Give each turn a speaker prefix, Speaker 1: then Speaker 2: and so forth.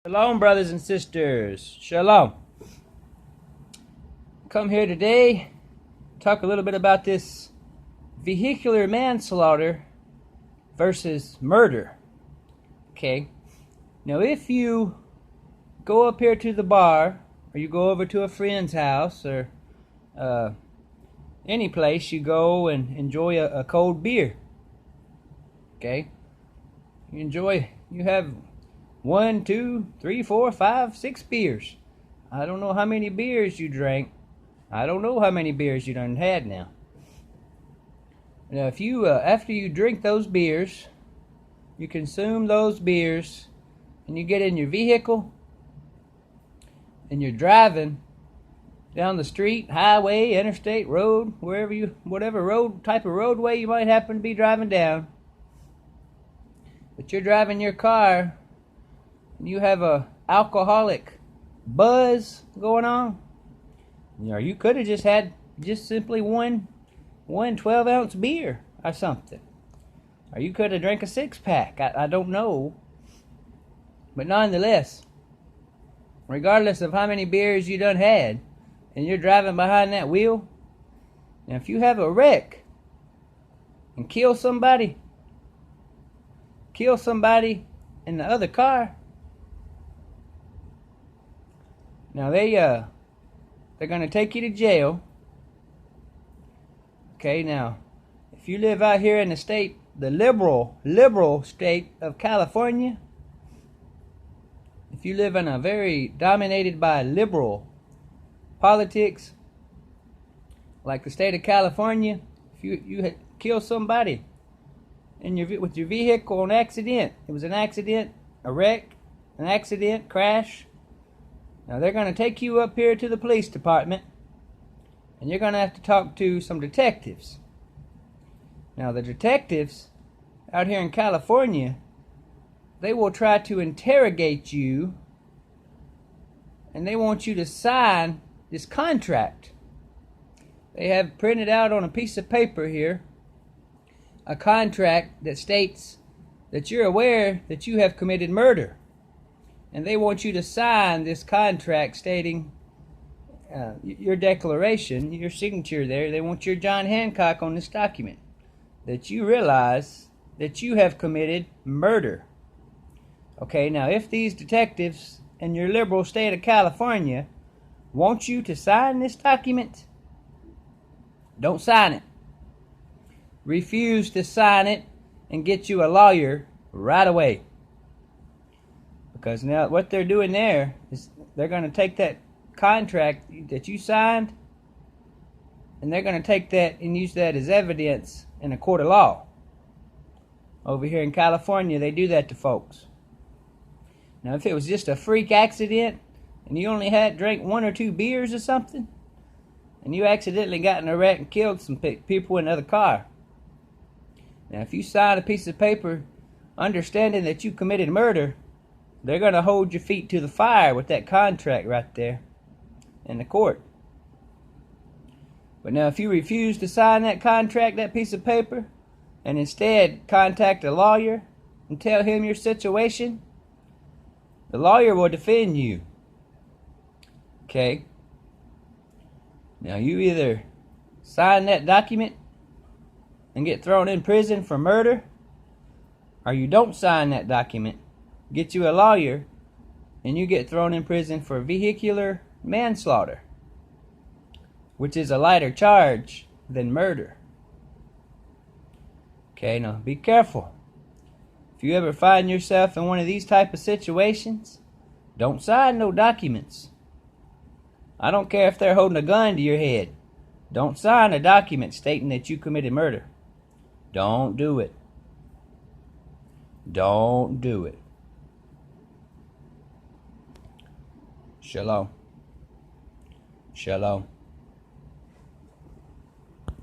Speaker 1: Shalom, brothers and sisters. Shalom. Come here today, talk a little bit about this vehicular manslaughter versus murder. Okay. Now, if you go up here to the bar, or you go over to a friend's house, or any place, you go and enjoy a cold beer. Okay. You have 1, 2, 3, 4, 5, 6 beers. I don't know how many beers you drank. I don't know how many beers you done had now. Now, if you after you drink those beers, you consume those beers, and you get in your vehicle, and you're driving down the street, highway, interstate, road, whatever road type of roadway you might happen to be driving down, but you're driving your car, you have a alcoholic buzz going on, or you could have just had simply one 12-ounce beer or something, or you could have drank a 6-pack. I don't know, but nonetheless, regardless of how many beers you done had, and you're driving behind that wheel, and if you have a wreck and kill somebody in the other car, now they're gonna take you to jail. Okay, now if you live out here in the liberal state of California, if you live in a very dominated by liberal politics, like the state of California, if you kill somebody with your vehicle on accident, it was an accident, a wreck, an accident, crash. Now they're going to take you up here to the police department, and you're going to have to talk to some detectives. Now the detectives out here in California, they will try to interrogate you, and they want you to sign this contract. They have printed out on a piece of paper here a contract that states that you're aware that you have committed murder. And they want you to sign this contract stating your declaration, your signature there. They want your John Hancock on this document, that you realize that you have committed murder. Okay, now if these detectives in your liberal state of California want you to sign this document, don't sign it. Refuse to sign it and get you a lawyer right away. Because now what they're doing there is they're going to take that contract that you signed, and they're going to take that and use that as evidence in a court of law. Over here in California, they do that to folks. Now, if it was just a freak accident and you only drank 1 or 2 beers or something, and you accidentally got in a wreck and killed some people in another car, now if you sign a piece of paper understanding that you committed murder, they're going to hold your feet to the fire with that contract right there in the court. But now if you refuse to sign that contract, that piece of paper, and instead contact a lawyer and tell him your situation, the lawyer will defend you. Okay? Now you either sign that document and get thrown in prison for murder, or you don't sign that document, get you a lawyer, and you get thrown in prison for vehicular manslaughter, which is a lighter charge than murder. Okay, now be careful. If you ever find yourself in one of these type of situations, don't sign no documents. I don't care if they're holding a gun to your head. Don't sign a document stating that you committed murder. Don't do it. Don't do it. Shalom. Shalom.